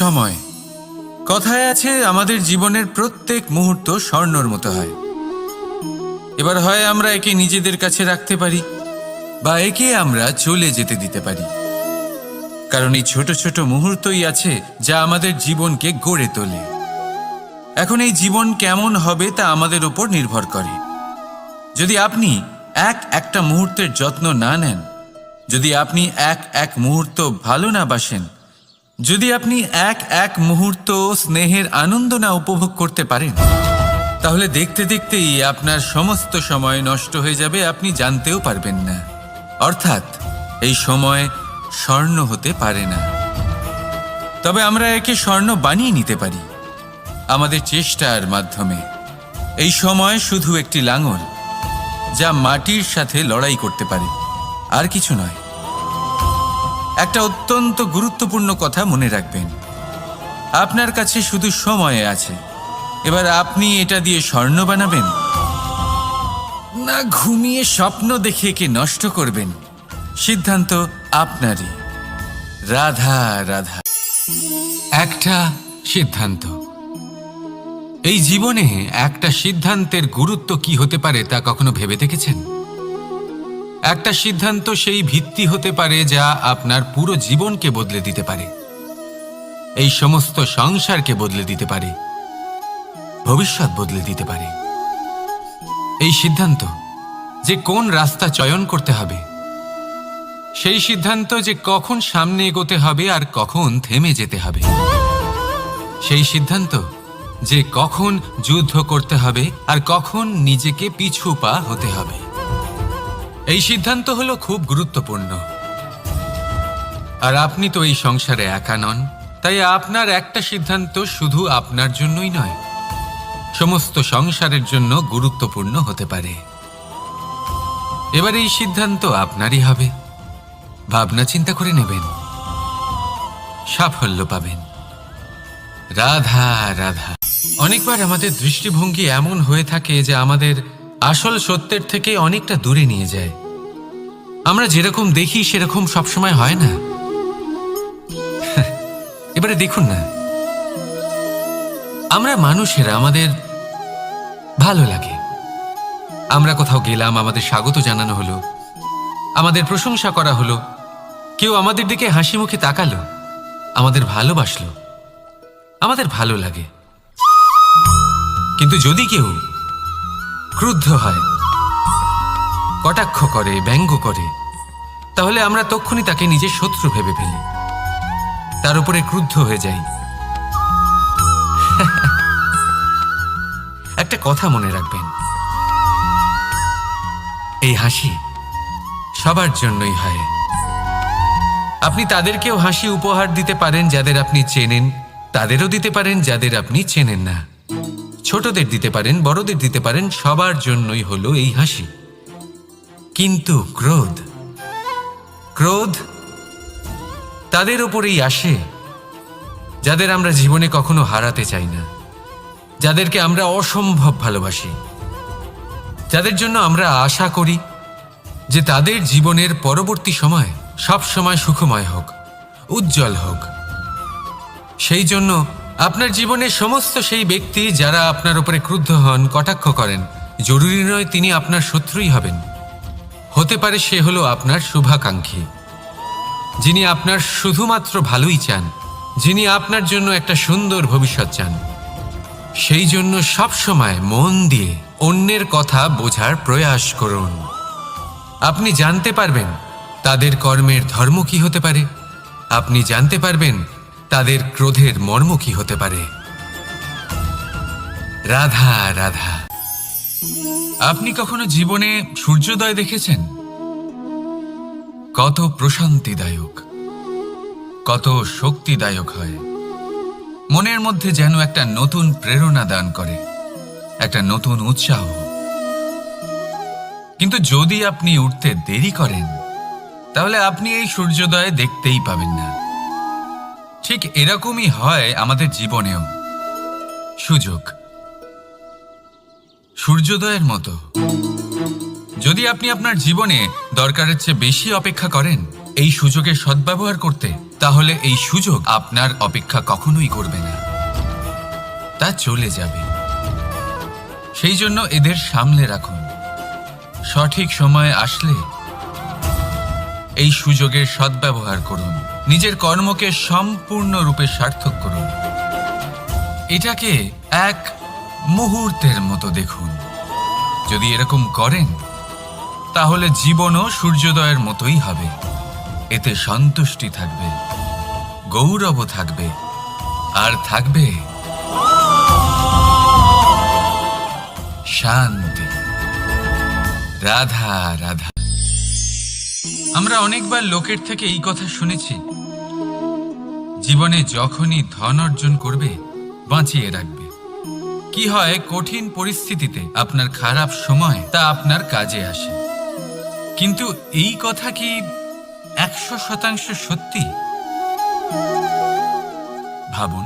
সময়। কথায় আছে আমাদের জীবনের প্রত্যেক মুহূর্ত স্বর্ণর মতো হয়। এবার হয় আমরা একে নিজেদের কাছে রাখতে পারি বা একে আমরা চলে যেতে দিতে পারি, কারণ এই ছোট ছোট মুহূর্তই আছে যা আমাদের জীবনকে গড়ে তোলে। এখন এই জীবন কেমন হবে তা আমাদের উপর নির্ভর করে। যদি আপনি একটা মুহূর্তের যত্ন না নেন, যদি আপনি এক মুহূর্ত ভালো না বাসেন, যদি আপনি এক মুহূর্ত স্নেহের আনন্দ না উপভোগ করতে পারেন, তাহলে দেখতে দেখতেই আপনার সমস্ত সময় নষ্ট হয়ে যাবে, আপনি জানতেও পারবেন না। অর্থাৎ এই সময় স্বর্ণ হতে পারে না। তবে আমরা একে স্বর্ণ বানিয়ে নিতে পারি আমাদের চেষ্টার মাধ্যমে। এই সময় শুধু একটি লাঙল যা মাটির সাথে লড়াই করতে পারে, আর কিছু নয়। একটা অত্যন্ত গুরুত্বপূর্ণ কথা মনে রাখবেন, আপনার কাছে শুধু সময় আছে। এবার আপনি এটা দিয়ে স্বর্ণ বানাবেন না ঘুমিয়ে স্বপ্ন দেখে একে নষ্ট করবেন, সিদ্ধান্ত আপনারই। রাধা রাধা। একটা সিদ্ধান্ত। এই জীবনে একটা সিদ্ধান্তের গুরুত্ব কি হতে পারে তা কখনো ভেবে দেখেছেন? একটা সিদ্ধান্ত সেই ভিত্তি হতে পারে যা আপনার পুরো জীবনকে বদলে দিতে পারে, এই সমস্ত সংসারকে বদলে দিতে পারে, ভবিষ্যৎ বদলে দিতে পারে। এই সিদ্ধান্ত যে কোন রাস্তা চয়ন করতে হবে, সেই সিদ্ধান্ত যে কখন সামনে এগোতে হবে আর কখন থেমে যেতে হবে, সেই সিদ্ধান্ত যে কখন যুদ্ধ করতে হবে আর কখন নিজেকে পিছু পা হতে হবে। এই সিদ্ধান্ত হলো খুব গুরুত্বপূর্ণ। আর আপনি তো এই সংসারে একা নন, তাই আপনার একটা সিদ্ধান্ত শুধু আপনার জন্যই নয়, সমস্ত সংসারের জন্য গুরুত্বপূর্ণ হতে পারে। এবার এই সিদ্ধান্ত আপনারই হবে। ভাবনা চিন্তা করে নেবেন, সাফল্য পাবেন। রাধা রাধা। অনেকবার আমাদের দৃষ্টিভঙ্গি এমন হয়ে থাকে যে আমাদের আসল সত্যের থেকে অনেকটা দূরে নিয়ে যায়। আমরা যেরকম দেখি সেরকম সবসময় হয় না। এবারে দেখুন না, আমরা মানুষেরা, আমাদের ভালো লাগে। আমরা কোথাও গেলাম, আমাদের স্বাগত জানানো হলো, আমাদের প্রশংসা করা হলো, কেউ আমাদের দিকে হাসি মুখে তাকালো, আমাদের ভালোবাসলো, আমাদের ভালো লাগে। কিন্তু যদি কেউ ক্রুদ্ধ হয়, কটাক্ষ করে, ব্যঙ্গ করে, তাহলে আমরা তক্ষুনি তাকে নিজের শত্রু ভেবে ফেলি, তার উপরে ক্রুদ্ধ হয়ে যাই। একটা কথা মনে রাখবেন, এই হাসি সবার জন্যই হয়। আপনি তাদেরকেও হাসি উপহার দিতে পারেন যাদের আপনি চেনেন, তাদেরও দিতে পারেন যাদের আপনি চেনেন না, ছোটদের দিতে পারেন, বড়দের দিতে পারেন, সবার জন্যই হলো এই হাসি। কিন্তু ক্রোধ, ক্রোধ তাদের ওপরেই আসে যাদের আমরা জীবনে কখনো হারাতে চাই না, যাদেরকে আমরা অসম্ভব ভালোবাসি, যাদের জন্য আমরা আশা করি যে তাদের জীবনের পরবর্তী সময় সব সময় সুখময় হোক, উজ্জ্বল হোক। সেই জন্য আপনার জীবনের সমস্ত সেই ব্যক্তি যারা আপনার উপরে ক্রুদ্ধ হন, কটাক্ষ করেন, জরুরি নয় তিনি আপনার শত্রুই হবেন। হতে পারে সে হলো আপনার শুভাকাঙ্ক্ষী, যিনি আপনার শুধুমাত্র ভালোই চান, যিনি আপনার জন্য একটা সুন্দর ভবিষ্যৎ চান। সেই জন্য সব সময় মন দিয়ে অন্যের কথা বোঝার প্রয়াস করুন। আপনি জানতে পারবেন তাদের কর্মের ধর্ম কি হতে পারে, আপনি জানতে পারবেন তাদের ক্রোধের মর্ম কি হতে পারে। রাধা রাধা। আপনি কখনো জীবনে সূর্যোদয় দেখেছেন? কত প্রশান্তিদায়ক, কত শক্তিদায়ক হয়। মনের মধ্যে যেন একটা নতুন প্রেরণা দান করে, একটা নতুন উৎসাহ। কিন্তু যদি আপনি উঠতে দেরি করেন, তাহলে আপনি এই সূর্যোদয় দেখতেই পাবেন না। ঠিক এরকমই হয় আমাদের জীবনেও। সুযোগ সূর্যোদয়ের মতো। যদি আপনি আপনার জীবনে দরকারের চেয়ে বেশি অপেক্ষা করেন, এই সুযোগের সদ্ব্যবহার করতে, তাহলে এই সুযোগ আপনার অপেক্ষা কখনোই করবে না, তা চলে যাবে। সেই জন্য এদের সামলে রাখুন। সঠিক সময় আসলে এই সুযোগের সদ্ব্যবহার করুন, নিজের কর্মকে সম্পূর্ণরূপে সার্থক করুন। এটাকে এক মুহূর্তের মতো দেখুন। যদি এরকম করেন তাহলে জীবনও সূর্যোদয়ের মতোই হবে। এতে সন্তুষ্টি থাকবে, গৌরবও থাকবে, আর থাকবে শান্তি। রাধা রাধা। আমরা অনেকবার লোকের থেকে এই কথা শুনেছি, জীবনে যখনই ধন অর্জন করবে বাঁচিয়ে রাখবে। কি হয়, কঠিন পরিস্থিতিতে আপনার খারাপ সময় তা আপনার কাজে আসে। কিন্তু এই কথা কি 100% সত্যি? ভাবুন,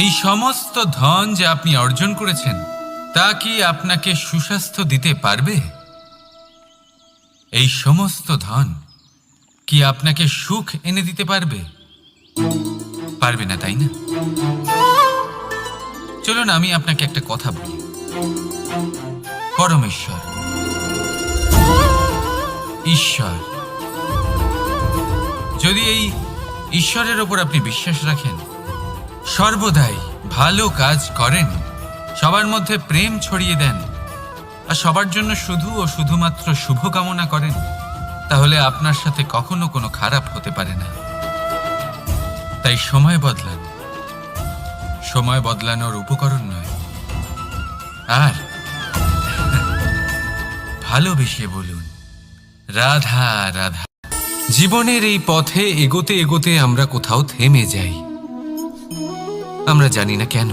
এই সমস্ত ধন যে আপনি অর্জন করেছেন তা কি আপনাকে সুস্বাস্থ্য দিতে পারবে? এই সমস্ত ধন কি আপনাকে সুখ এনে দিতে পারবে? পারবে না, তাই না? চলুন আমি আপনাকে একটা কথা বলি। পরমেশ্বর, ঈশ্বর, যদি এই ঈশ্বরের ওপর আপনি বিশ্বাস রাখেন, সর্বদাই ভালো কাজ করেন, সবার মধ্যে প্রেম ছড়িয়ে দেন, আর সবার জন্য শুধু ও শুধুমাত্র শুভকামনা করেন, তাহলে আপনার সাথে কখনো কোনো খারাপ হতে পারে না। তাই সময় বদলান, সময় বদলানোর উপকরণ নয়। আর ভালোবেসে বলুন রাধা রাধা। জীবনের এই পথে এগোতে এগোতে আমরা কোথাও থেমে যাই। আমরা জানি না কেন।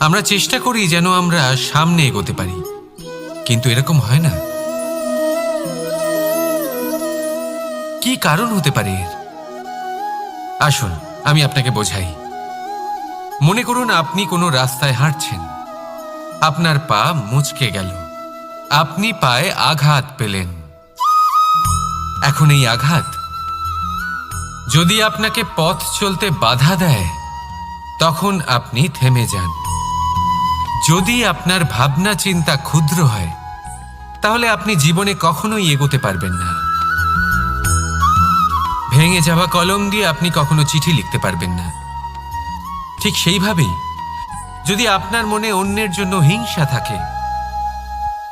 আমরা চেষ্টা করি যেন আমরা সামনে এগোতে পারি, কিন্তু এরকম হয় না। কি কারণ হতে পারে এর? আসুন আমি আপনাকে বোঝাই। মনে করুন আপনি কোনো রাস্তায় হাঁটছেন, আপনার পা মুচকে গেল, আপনি পায়ে আঘাত পেলেন। এখন এই আঘাত যদি আপনাকে পথ চলতে বাধা দেয়, তখন আপনি থেমে যান। যদি আপনার ভাবনা চিন্তা ক্ষুদ্র হয়, তাহলে আপনি জীবনে কখনোই এগোতে পারবেন না। ভেঙে যাওয়া কলম দিয়ে আপনি কখনো চিঠি লিখতে পারবেন না। ঠিক সেইভাবেই যদি আপনার মনে অন্যের জন্য হিংসা থাকে,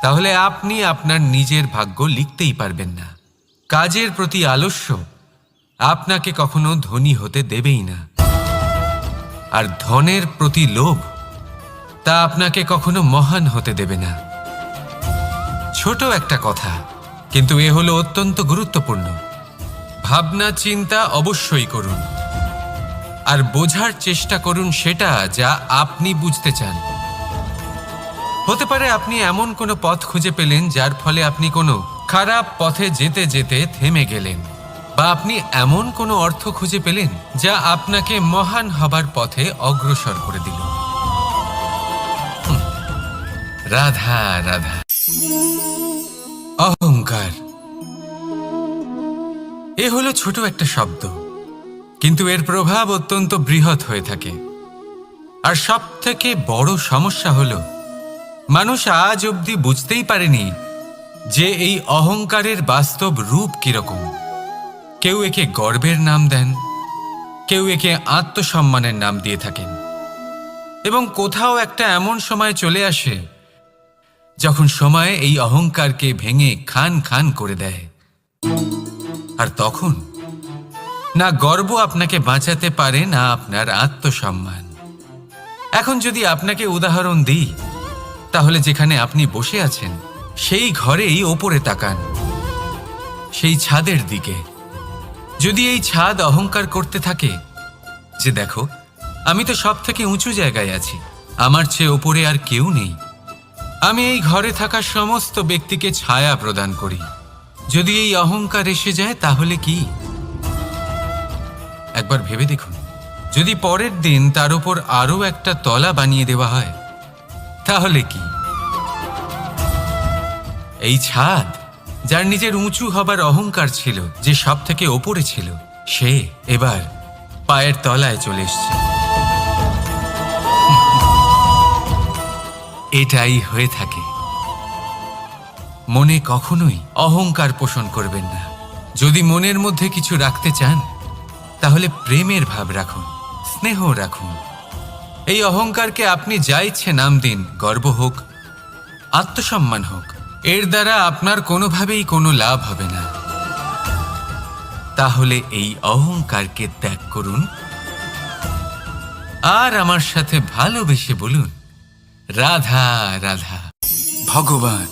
তাহলে আপনি আপনার নিজের ভাগ্য লিখতেই পারবেন না। কাজের প্রতি আলস্য আপনাকে কখনো ধনী হতে দেবেই না, আর ধনের প্রতি লোভ তা আপনাকে কখনো মহান হতে দেবে না। ছোট একটা কথা, কিন্তু এ হলো অত্যন্ত গুরুত্বপূর্ণ। ভাবনা চিন্তা অবশ্যই করুন, আর বোঝার চেষ্টা করুন সেটা যা আপনি বুঝতে চান। হতে পারে আপনি এমন কোনো পথ খুঁজে পেলেন যার ফলে আপনি কোনো খারাপ পথে যেতে যেতে থেমে গেলেন, বা আপনি এমন কোনো অর্থ খুঁজে পেলেন যা আপনাকে মহান হবার পথে অগ্রসর করে দিল। রাধা রাধা। অহংকার এ হলো ছোট একটা শব্দ, কিন্তু এর প্রভাব অত্যন্ত বৃহৎ হয়ে থাকে। আর সব থেকে বড় সমস্যা হলো মানুষ আজ অবধি বুঝতেই পারেনি যে এই অহংকারের বাস্তব রূপ কিরকম। কেউ একে গর্বের নাম দেন, কেউ একে আত্মসম্মানের নাম দিয়ে থাকেন, এবং কোথাও একটা এমন সময় চলে আসে যখন সময় এই অহংকারকে ভেঙে খান খান করে দেয়। আর তখন না গর্ব আপনাকে বাঁচাতে পারে, না আপনার আত্মসম্মান। এখন যদি আপনাকে উদাহরণ দিই, তাহলে যেখানে আপনি বসে আছেন সেই ঘরেই ওপরে তাকান, সেই ছাদের দিকে। যদি এই ছাদ অহংকার করতে থাকে যে দেখো, আমি তো সব থেকে উঁচু জায়গায় আছি, আমার চেয়ে ওপরে আর কেউ নেই, আমি এই ঘরে থাকা সমস্ত ব্যক্তিকে ছায়া প্রদান করি, যদি এই অহংকার এসে যায় তাহলে কি? একবার ভেবে দেখুন, যদি পরের দিন তার উপর আরো একটা তলা বানিয়ে দেওয়া হয় তাহলে কি? এই ছাদ যার নিজের উঁচু হবার অহংকার ছিল, যে সব থেকে ওপরে ছিল, সে এবার পায়ের তলায় চলে এসছে। এটাই হয়ে থাকে। মনে কখনোই অহংকার পোষণ করবেন না। যদি মনের মধ্যে কিছু রাখতে চান, তাহলে প্রেমের ভাব রাখুন, স্নেহ রাখুন। এই অহংকারকে আপনি যা ইচ্ছে নাম দিন, গর্ব হোক, আত্মসম্মান হোক, এর দ্বারা আপনার কোনোভাবেই কোনো লাভ হবে না। তাহলে এই অহংকারকে ত্যাগ করুন আর আমার সাথে ভালোবেসে বলুন, রাধা রাধা। ভগবান।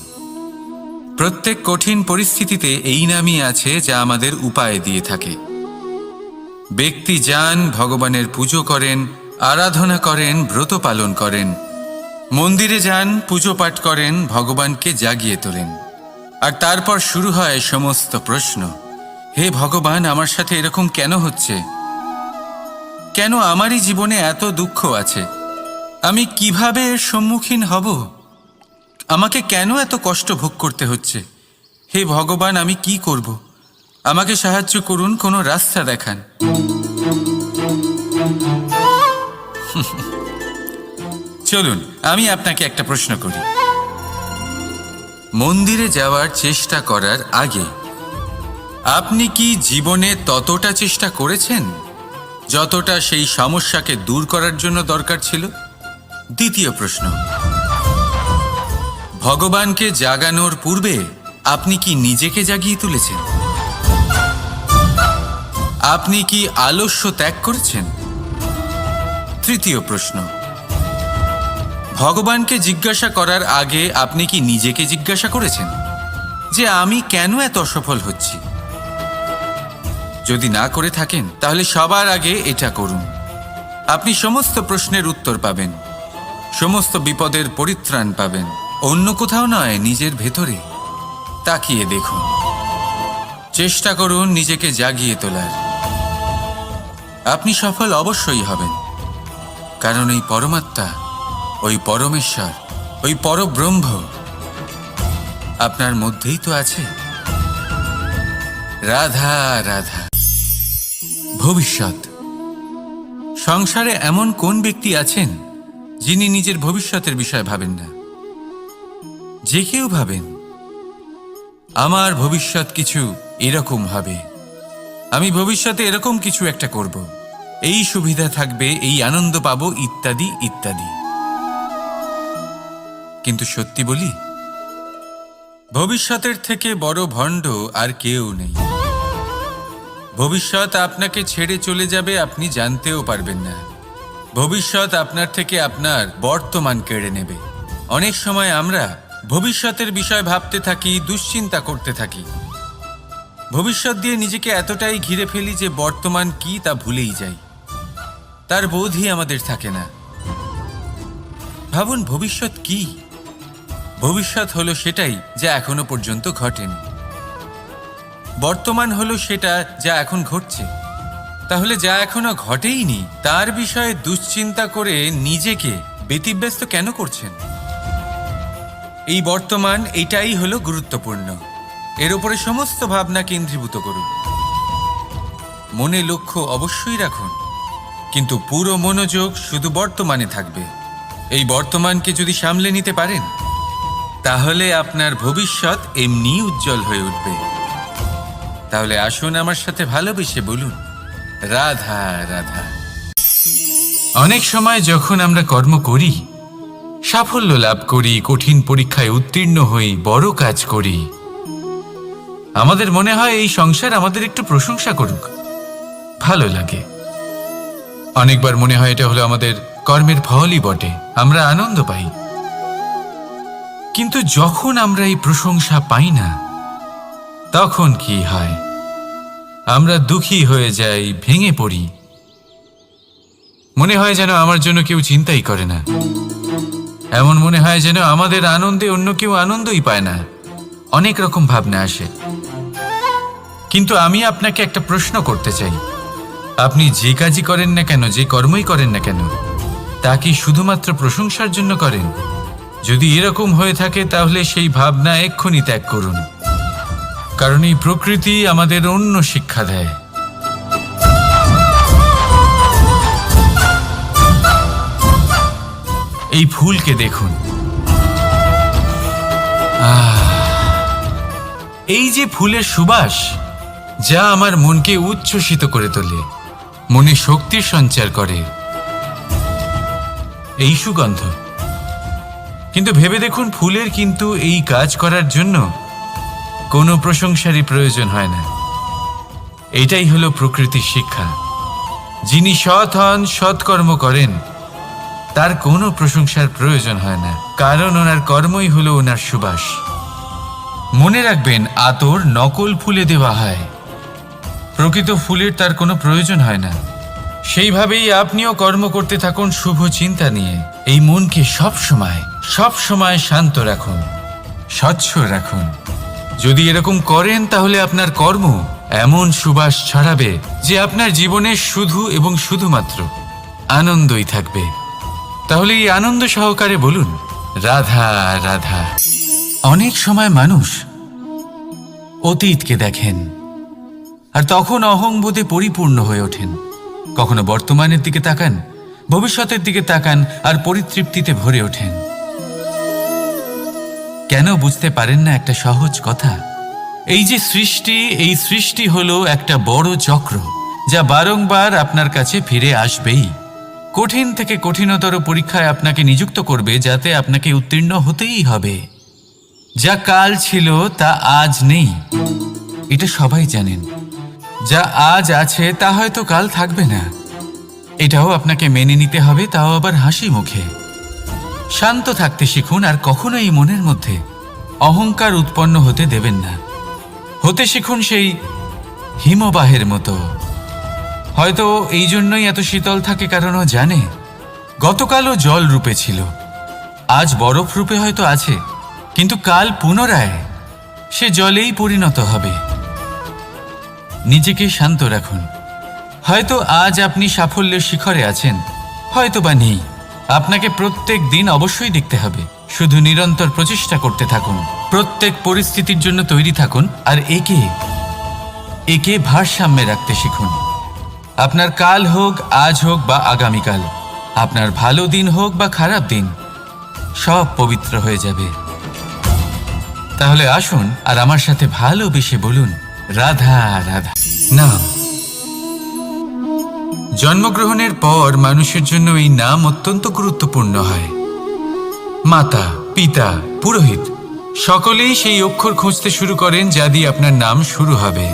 প্রত্যেক কঠিন পরিস্থিতিতে এই নামই আছে যা আমাদের উপায় দিয়ে থাকে। ব্যক্তি যান, ভগবানের পুজো করেন, আরাধনা করেন, ব্রত পালন করেন, মন্দিরে যান, পুজো পাঠ করেন, ভগবানকে জাগিয়ে তোলেন। আর তারপর শুরু হয় সমস্ত প্রশ্ন। হে ভগবান, আমার সাথে এরকম কেন হচ্ছে? কেন আমারই জীবনে এত দুঃখ আছে? আমি কিভাবে এর সম্মুখীন হব? আমাকে কেন এত কষ্ট ভোগ করতে হচ্ছে? হে ভগবান, আমি কি করব? আমাকে সাহায্য করুন, কোনো রাস্তা দেখান। চলুন আমি আপনাকে একটা প্রশ্ন করি। মন্দিরে যাওয়ার চেষ্টা করার আগে আপনি কি জীবনে ততটা চেষ্টা করেছেন যতটা সেই সমস্যাকে দূর করার জন্য দরকার ছিল? দ্বিতীয় প্রশ্ন, ভগবানকে জাগানোর পূর্বে আপনি কি নিজেকে জাগিয়ে তুলেছেন? আপনি কি আলস্য ত্যাগ করেছেন? তৃতীয় প্রশ্ন, ভগবানকে জিজ্ঞাসা করার আগে আপনি কি নিজেকে জিজ্ঞাসা করেছেন যে আমি কেন এত অসফল হচ্ছি? যদি না করে থাকেন তাহলে সবার আগে এটা করুন। আপনি সমস্ত প্রশ্নের উত্তর পাবেন, সমস্ত বিপদের পরিত্রাণ পাবেন। অন্য কোথাও নয়, নিজের ভেতরে তাকিয়ে দেখুন। চেষ্টা করুন নিজেকে জাগিয়ে তোলার। আপনি সফল অবশ্যই হবেন, কারণ এই পরমাত্মা, ওই পরমেশ্বর, ওই পরব্রহ্ম আপনার মধ্যেই তো আছে। রাধা রাধা। ভবিষ্যৎ। সংসারে এমন কোন ব্যক্তি আছেন যিনি নিজের ভবিষ্যতের বিষয়ে ভাবেন না? যে কেউ ভাবেন আমার ভবিষ্যৎ কিছু এরকম হবে, আমি ভবিষ্যতে এরকম কিছু একটা করব, এই সুবিধা থাকবে, এই আনন্দ পাবো, ইত্যাদি ইত্যাদি। কিন্তু সত্যি বলি, ভবিষ্যতের থেকে বড় ভণ্ড আর কেউ নেই। ভবিষ্যৎ আপনাকে ছেড়ে চলে যাবে, আপনি জানতেও পারবেন না। ভবিষ্যৎ আপনার থেকে আপনার বর্তমান কেড়ে নেবে। অনেক সময় আমরা ভবিষ্যতের বিষয় ভাবতে থাকি, দুশ্চিন্তা করতে থাকি। ভবিষ্যৎ দিয়ে নিজেকে এতটাই ঘিরে ফেলি যে বর্তমান কি তা ভুলেই যাই। তার বোধই আমাদের থাকে না। ভাবুন, ভবিষ্যৎ কি? ভবিষ্যৎ হলো সেটাই যা এখনো পর্যন্ত ঘটেনি। বর্তমান হলো সেটা যা এখন ঘটছে। তাহলে যা এখনো ঘটেইনি তার বিষয়ে দুশ্চিন্তা করে নিজেকে ব্যতিব্যস্ত কেন করছেন? এই বর্তমান, এটাই হলো গুরুত্বপূর্ণ। এর উপরে সমস্ত ভাবনা কেন্দ্রীভূত করুন। মনে লক্ষ্য অবশ্যই রাখুন, কিন্তু পুরো মনোযোগ শুধু বর্তমানে থাকবে। এই বর্তমানকে যদি সামলে নিতে পারেন, তাহলে আপনার ভবিষ্যৎ এমনি উজ্জ্বল হয়ে উঠবে। তাহলে আসুন আমার সাথে ভালোবেসে বলুন, রাধা রাধা। অনেক সময় যখন আমরা কর্ম করি, সাফল্য লাভ করি, কঠিন পরীক্ষায় উত্তীর্ণ হই, বড় কাজ করি, আমাদের মনে হয় এই সংসার আমাদের একটু প্রশংসা করুক, ভালো লাগে। অনেকবার মনে হয় এটা হলো আমাদের কর্মের ফলই বটে, আমরা আনন্দ পাই। কিন্তু যখন আমরা এই প্রশংসা পাই না, তখন কি হয়? আমরা দুঃখী হয়ে যাই, ভেঙে পড়ি। মনে হয় যেন আমার জন্য কেউ চিন্তাই করে না। এমন মনে হয় যেন আমাদের আনন্দে অন্য কেউ আনন্দই পায় না। অনেক রকম ভাবনা আসে। কিন্তু আমি আপনাকে একটা প্রশ্ন করতে চাই, আপনি যে কাজই করেন না কেন, যে কর্মই করেন না কেন, তা কি শুধুমাত্র প্রশংসার জন্য করেন? যদি এরকম হয়ে থাকে তাহলে সেই ভাবনা এক্ষুনি ত্যাগ করুন। কারণ এই প্রকৃতি আমাদের অন্য শিক্ষা দেয়। এই ফুলকে দেখুন, এই যে ফুলের সুবাস, যা আমার মনকে উচ্ছ্বসিত করে তোলে, মনে শক্তির সঞ্চার করে, এই সুগন্ধ। কিন্তু ভেবে দেখুন, ফুলের কিন্তু এই কাজ করার জন্য কোনো প্রশংসারই প্রয়োজন হয় না। এটাই হলো প্রকৃতির শিক্ষা। যিনি সৎ হন, সৎকর্ম করেন, তার কোনো প্রশংসার প্রয়োজন হয় না, কারণ ওনার কর্মই হলো ওনার সুবাস। মনে রাখবেন, আতর নকল ফুলে দেওয়া হয়, প্রকৃত ফুলের তার কোনো প্রয়োজন হয় না। সেইভাবেই আপনিও কর্ম করতে থাকুন শুভ চিন্তা নিয়ে। এই মনকে সব সময় শান্ত রাখুন, স্বচ্ছ রাখুন। যদি এরকম করেন, তাহলে আপনার কর্ম এমন সুবাস ছড়াবে যে আপনার জীবনে শুধু এবং শুধুমাত্র আনন্দই থাকবে। তাহলে এই আনন্দ সহকারে বলুন, রাধা রাধা। অনেক সময় মানুষ অতীতকে দেখেন আর তখন অহংবোধে পরিপূর্ণ হয়ে ওঠেন। কখনো বর্তমানের দিকে তাকান, ভবিষ্যতের দিকে তাকান আর পরিতৃপ্তিতে ভরে ওঠেন। কেন বুঝতে পারেন না একটা সহজ কথা? এই যে সৃষ্টি, এই সৃষ্টি হলো একটা বড় চক্র, যা বারংবার আপনার কাছে ফিরে আসবেই। কঠিন থেকে কঠিনতর পরীক্ষায় আপনাকে নিযুক্ত করবে, যাতে আপনাকে উত্তীর্ণ হতেই হবে। যা কাল ছিল তা আজ নেই, এটা সবাই জানেন। যা আজ আছে তা হয়তো কাল থাকবে না, এটাও আপনাকে মেনে নিতে হবে, তাও আবার হাসি মুখে। শান্ত থাকতে শিখুন আর কখনোই মনের মধ্যে অহংকার উৎপন্ন হতে দেবেন না। হতে শিখুন সেই হিমবাহের মতো। হয়তো এই জন্যই এত শীতল থাকে, কারণ ও জানে গতকালও জল রূপে ছিল, আজ বরফ রূপে হয়তো আছে, কিন্তু কাল পুনরায় সে জলেই পরিণত হবে। নিজেকে শান্ত রাখুন। হয়তো আজ আপনি সাফল্যের শিখরে আছেন, হয়তো বা নেই। আপনাকে প্রত্যেক দিন অবশ্যই দেখতে হবে। শুধু নিরন্তর প্রচেষ্টা করতে থাকুন, প্রত্যেক পরিস্থিতির জন্য তৈরি থাকুন, আর একে ভারসাম্যে রাখতে শিখুন। আপনার কাল হোক, আজ হোক বা আগামীকাল, আপনার ভালো দিন হোক বা খারাপ দিন, সব পবিত্র হয়ে যাবে। তাহলে আসুন আর আমার সাথে ভালোবেসে বলুন, রাধা রাধা। নাম। জন্মগ্রহণের পর মানুষের জন্য এই নাম অত্যন্ত গুরুত্বপূর্ণ হয়। মাতা, পিতা, পুরোহিত সকলেই সেই অক্ষর খুঁজতে শুরু করেন যা দিয়ে আপনার নাম শুরু হবে।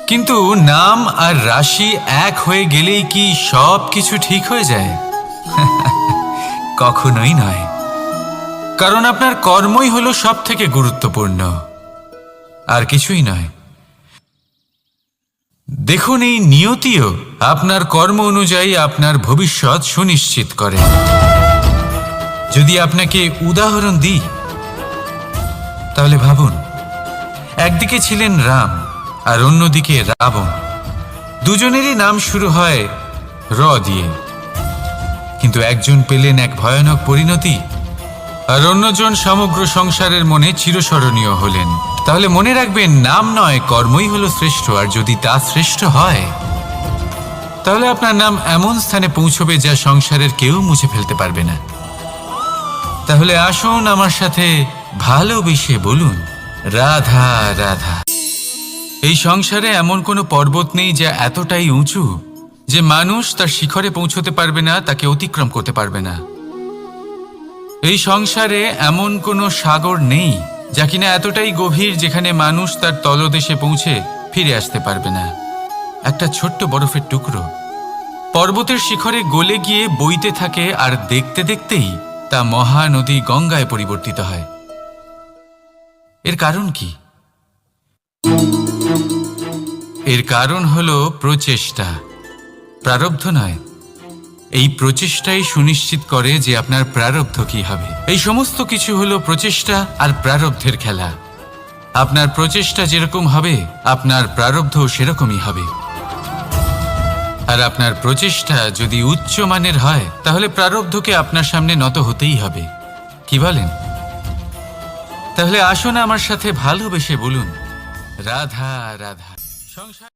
কিন্তু নাম আর রাশি এক হয়ে গেলেই কি সব কিছু ঠিক হয়ে যায়? কখনোই নয়, কারণ আপনার কর্মই হলো সব থেকে গুরুত্বপূর্ণ, আর কিছুই নয়। দেখুন, এই নিয়তিও আপনার কর্ম অনুযায়ী আপনার ভবিষ্যৎ সুনিশ্চিত করে। যদি আপনাকে উদাহরণ দিই, তাহলে ভাবুন, একদিকে ছিলেন রাম আর অন্যদিকে রাবণ। দুজনেরই নাম শুরু হয় র দিয়ে, কিন্তু একজন পেলেন এক ভয়ানক পরিণতি, আর অন্যজন সমগ্র সংসারের মনে চিরস্মরণীয় হলেন। তাহলে মনে রাখবেন, নাম নয়, কর্মই হলো শ্রেষ্ঠ। আর যদি তা শ্রেষ্ঠ হয়, তাহলে আপনার নাম এমন স্থানে পৌঁছবে যা সংসারের কেউ মুছে ফেলতে পারবে না। তাহলে আসুন আমার সাথে ভালোবেসে বলুন, রাধা রাধা। এই সংসারে এমন কোনো পর্বত নেই যা এতটাই উঁচু যে মানুষ তার শিখরে পৌঁছতে পারবে না, তাকে অতিক্রম করতে পারবে না। এই সংসারে এমন কোনো সাগর নেই যা কিনা এতটাই গভীর যেখানে মানুষ তার তলদেশে পৌঁছে ফিরে আসতে পারবে না। একটা ছোট্ট বরফের টুকরো পর্বতের শিখরে গলে গিয়ে বইতে থাকে, আর দেখতে দেখতেই তা মহানদী গঙ্গায় পরিবর্তিত হয়। এর কারণ কি? এর কারণ হলো প্রচেষ্টা, প্রারব্ধ নয়। এই প্রচেষ্টাই সুনিশ্চিত করে যে আপনার প্রারব্ধ কি হবে। এই সমস্ত কিছু হলো প্রচেষ্টা আর প্রারব্ধের খেলা। আপনার প্রচেষ্টা যেরকম হবে, আপনার প্রারব্ধ সেরকমই হবে। আর আপনার প্রচেষ্টা যদি উচ্চ মানের হয়, তাহলে প্রারব্ধকে আপনার সামনে নত হতেই হবে। কি বলেন? তাহলে আসুন আমার সাথে ভালোবেসে বলুন রাধা রাধা। সংসার